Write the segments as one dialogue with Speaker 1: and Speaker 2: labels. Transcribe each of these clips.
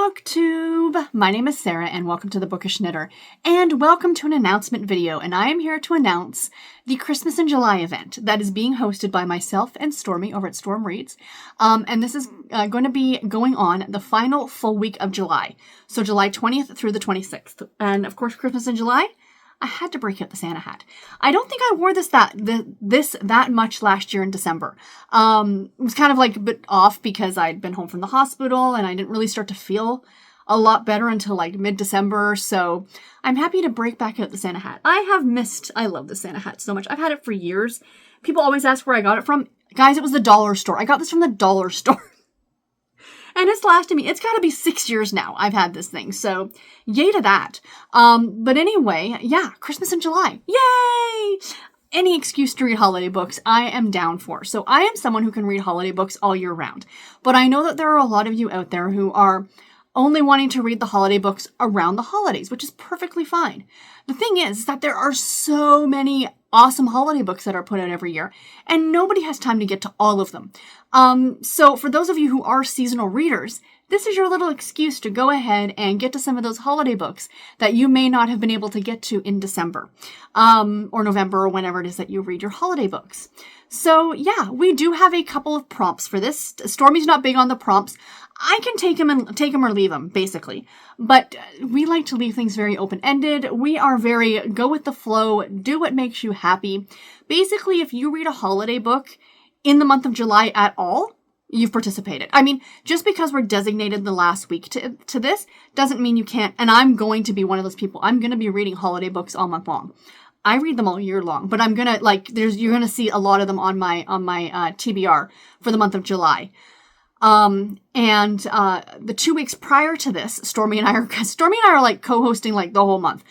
Speaker 1: BookTube! My name is Sarah and welcome to the Bookish Knitter, and welcome to an announcement video, and I am here to announce the Christmas in July event that is being hosted by myself and Stormy over at Storm Reads, and this is going to be going on the final full week of July, so July 20th through the 26th, and of course Christmas in July, I had to break out the Santa hat. I don't think I wore this that much last year in December. It was kind of like a bit off because I'd been home from the hospital and I didn't really start to feel a lot better until like mid-December. So I'm happy to break back out the Santa hat. I love the Santa hat so much. I've had it for years. People always ask where I got it from. Guys, it was the dollar store. I got this from the dollar store. And it's lasted me, it's got to be 6 years now I've had this thing, so yay to that. But anyway, yeah, Christmas in July. Yay! Any excuse to read holiday books, I am down for. So I am someone who can read holiday books all year round. But I know that there are a lot of you out there who are only wanting to read the holiday books around the holidays, which is perfectly fine. The thing is that there are so many awesome holiday books that are put out every year, and nobody has time to get to all of them. So for those of you who are seasonal readers, this is your little excuse to go ahead and get to some of those holiday books that you may not have been able to get to in December, or November, or whenever it is that you read your holiday books. So yeah, we do have a couple of prompts for this. Stormy's not big on the prompts. I can take them or leave them, basically. But we like to leave things very open-ended. We are very go with the flow, do what makes you happy. Basically, if you read a holiday book in the month of July at all, you've participated. I mean, just because we're designated the last week to this doesn't mean you can't. And I'm going to be one of those people. I'm going to be reading holiday books all month long. I read them all year long, but I'm gonna you're gonna see a lot of them on my TBR for the month of July. The 2 weeks prior to this, Stormy and I are like co-hosting like the whole month.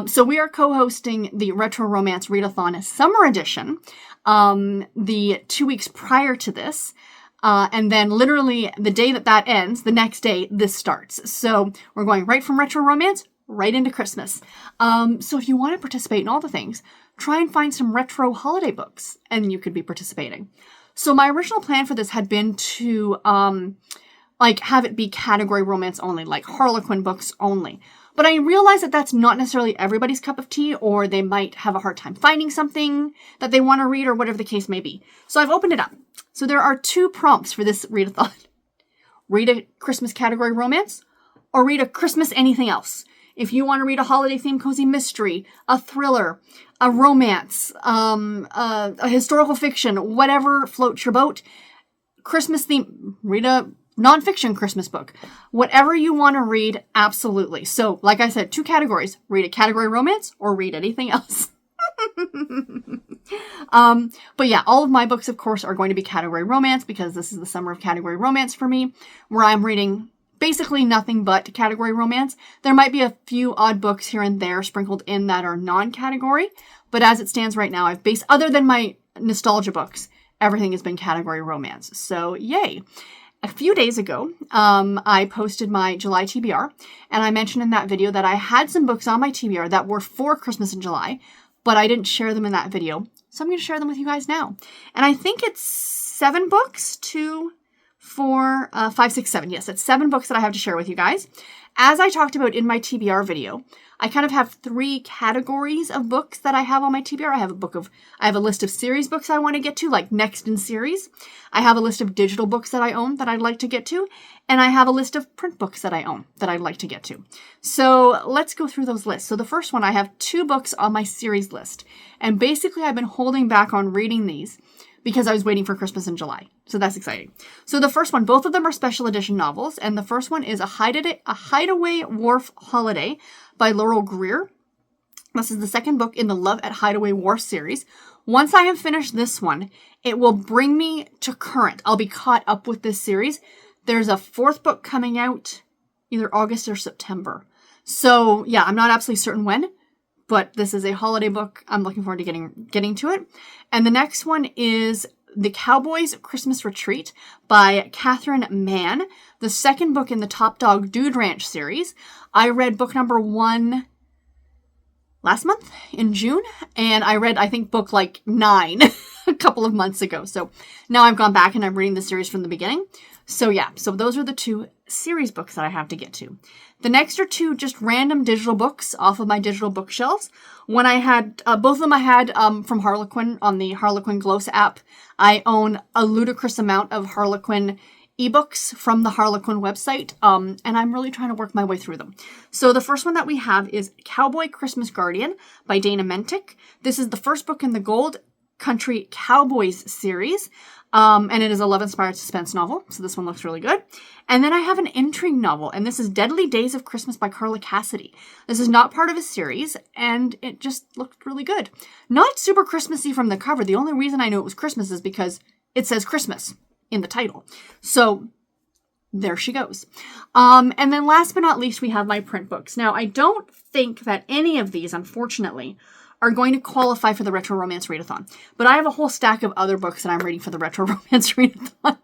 Speaker 1: So we are co-hosting the Retro Romance Readathon Summer Edition, the 2 weeks prior to this. And then literally the day that ends, the next day, this starts. So we're going right from Retro Romance right into Christmas. So if you want to participate in all the things, try and find some retro holiday books and you could be participating. So my original plan for this had been to, have it be category romance only, like Harlequin books only. But I realized that that's not necessarily everybody's cup of tea, or they might have a hard time finding something that they want to read, or whatever the case may be. So I've opened it up. So there are 2 prompts for this readathon. Read a Christmas category romance, or read a Christmas anything else. If you want to read a holiday-themed cozy mystery, a thriller, a romance, a historical fiction, whatever floats your boat, Christmas theme, read a nonfiction Christmas book. Whatever you want to read, absolutely. So, like I said, 2 categories. Read a category romance or read anything else. But yeah, all of my books, of course, are going to be category romance because this is the summer of category romance for me, where I'm reading basically nothing but category romance. There might be a few odd books here and there sprinkled in that are non-category, but as it stands right now, other than my nostalgia books, everything has been category romance. So yay. A few days ago, I posted my July TBR, and I mentioned in that video that I had some books on my TBR that were for Christmas in July, but I didn't share them in that video. So I'm going to share them with you guys now. And I think it's 7 books, 2, 4, 5, 6, 7. Yes, it's 7 books that I have to share with you guys. As I talked about in my TBR video, I kind of have 3 categories of books that I have on my TBR. I have a list of series books I want to get to, like next in series. I have a list of digital books that I own that I'd like to get to. And I have a list of print books that I own that I'd like to get to. So let's go through those lists. So the first one, I have 2 books on my series list. And basically I've been holding back on reading these because I was waiting for Christmas in July. So that's exciting. So the first one, both of them are special edition novels. And the first one is A Hideaway Wharf Holiday by Laurel Greer. This is the second book in the Love at Hideaway Wharf series. Once I have finished this one, it will bring me to current. I'll be caught up with this series. There's a 4th book coming out either August or September. So yeah, I'm not absolutely certain when, but this is a holiday book. I'm looking forward to getting to it. And the next one is The Cowboys Christmas Retreat by Catherine Mann, the second book in the Top Dog Dude Ranch series. I read book number 1 last month in June, and I read, I think, book like 9 a couple of months ago. So now I've gone back and I'm reading the series from the beginning. So yeah, so those are the 2 series books that I have to get to. The next are two just random digital books off of my digital bookshelves. When I had, both of them I had from Harlequin on the Harlequin Gloss app. I own a ludicrous amount of Harlequin ebooks from the Harlequin website, and I'm really trying to work my way through them. So the first one that we have is Cowboy Christmas Guardian by Dana Mentick. This is the first book in the Gold Country Cowboys series, and it is a love-inspired suspense novel, so this one looks really good. And then I have an intrigue novel, and this is Deadly Days of Christmas by Carla Cassidy. This is not part of a series, and it just looked really good. Not super Christmassy from the cover. The only reason I know it was Christmas is because it says Christmas in the title. So there she goes. And then last but not least, we have my print books. Now, I don't think that any of these, unfortunately, are going to qualify for the Retro Romance Readathon. But I have a whole stack of other books that I'm reading for the Retro Romance Readathon.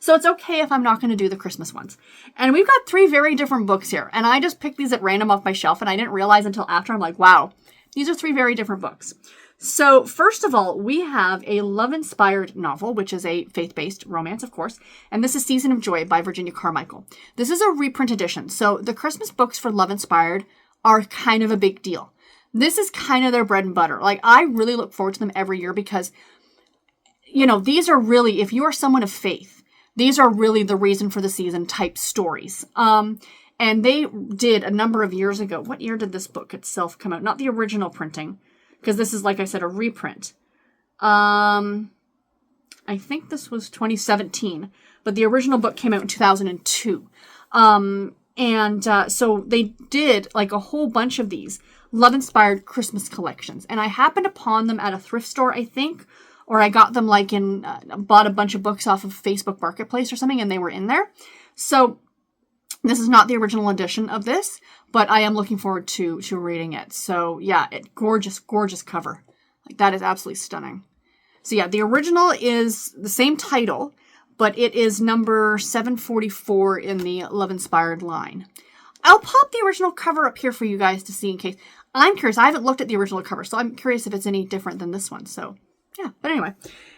Speaker 1: So it's okay if I'm not going to do the Christmas ones. And we've got 3 very different books here. And I just picked these at random off my shelf, and I didn't realize until after. I'm like, wow, these are 3 very different books. So first of all, we have a love-inspired novel, which is a faith-based romance, of course. And this is Season of Joy by Virginia Carmichael. This is a reprint edition. So the Christmas books for love-inspired are kind of a big deal. This is kind of their bread and butter. Like, I really look forward to them every year because, you know, these are really, if you are someone of faith, these are really the reason for the season type stories. And they did a number of years ago. What year did this book itself come out? Not the original printing, because this is, like I said, a reprint. I think this was 2017, but the original book came out in 2002. So they did like a whole bunch of these love-inspired Christmas collections. And I happened upon them at a thrift store, I think, or I got them like in, bought a bunch of books off of Facebook Marketplace or something, and they were in there. So this is not the original edition of this, but I am looking forward to reading it. So yeah, gorgeous, gorgeous cover. Like, that is absolutely stunning. So yeah, the original is the same title, but it is number 744 in the Love Inspired line. I'll pop the original cover up here for you guys to see in case. I'm curious. I haven't looked at the original cover, so I'm curious if it's any different than this one. So yeah, but anyway.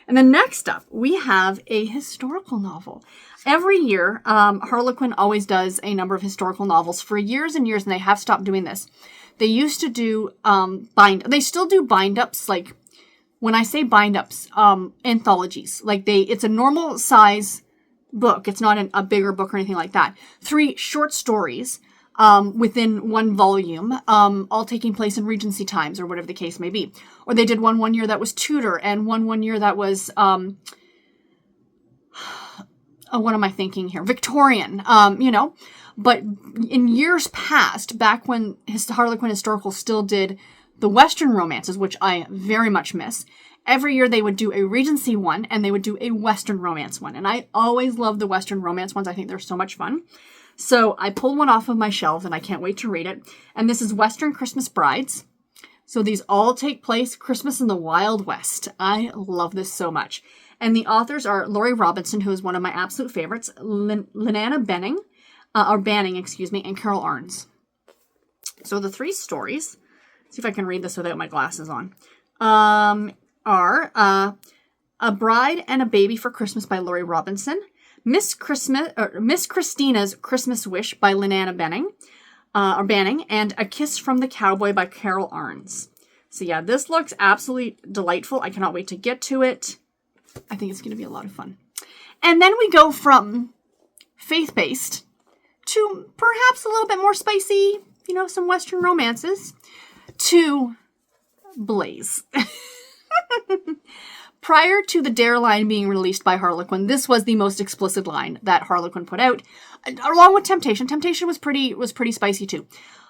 Speaker 1: And then next up, we have a historical novel. Every year, Harlequin always does a number of historical novels for years and years, and they have stopped doing this. They used to do they still do bind-ups, like, when I say bind-ups, anthologies. Like, it's a normal size book. It's not a bigger book or anything like that. 3 short stories within one volume, all taking place in Regency times or whatever the case may be. Or they did one year that was Tudor, and one year that was, what am I thinking here? Victorian, you know. But in years past, back when Harlequin Historical still did the Western romances, which I very much miss, every year they would do a Regency one and they would do a Western romance one. And I always love the Western romance ones. I think they're so much fun. So I pulled one off of my shelves and I can't wait to read it. And this is Western Christmas Brides. So these all take place Christmas in the Wild West. I love this so much. And the authors are Laurie Robinson, who is one of my absolute favorites, Banning, and Carol Arns. So the 3 stories, see if I can read this without my glasses on, are A Bride and a Baby for Christmas by Laurie Robinson, Miss Christina's Christmas Wish by Banning, and A Kiss from the Cowboy by Carol Arns. So yeah, this looks absolutely delightful. I cannot wait to get to it. I think it's going to be a lot of fun. And then we go from faith-based to perhaps a little bit more spicy, you know, some Western romances, to Blaze. Prior to the Dare line being released by Harlequin, this was the most explicit line that Harlequin put out, along with Temptation. Temptation was pretty spicy too,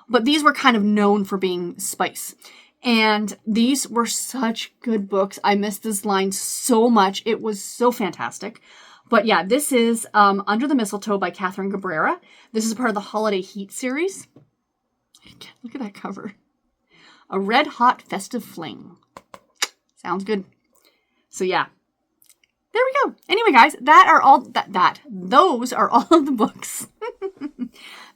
Speaker 1: but these were kind of known for being spice. And these were such good books. I missed this line so much. It was so fantastic. But yeah, this is Under the Mistletoe by Catherine Cabrera. This is part of the Holiday Heat series. Look at that cover. A red hot festive fling. Sounds good. So yeah, there we go. Anyway, guys, those are all of the books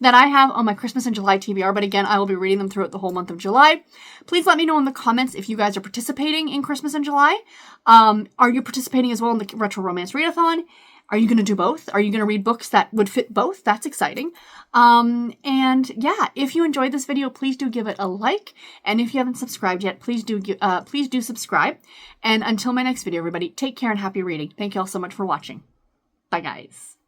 Speaker 1: that I have on my Christmas and July TBR. But again, I will be reading them throughout the whole month of July. Please let me know in the comments if you guys are participating in Christmas and July. Are you participating as well in the Retro Romance Readathon? Are you going to do both? Are you going to read books that would fit both? That's exciting. And yeah, if you enjoyed this video, please do give it a like. And if you haven't subscribed yet, please do subscribe. And until my next video, everybody, take care and happy reading. Thank you all so much for watching. Bye, guys.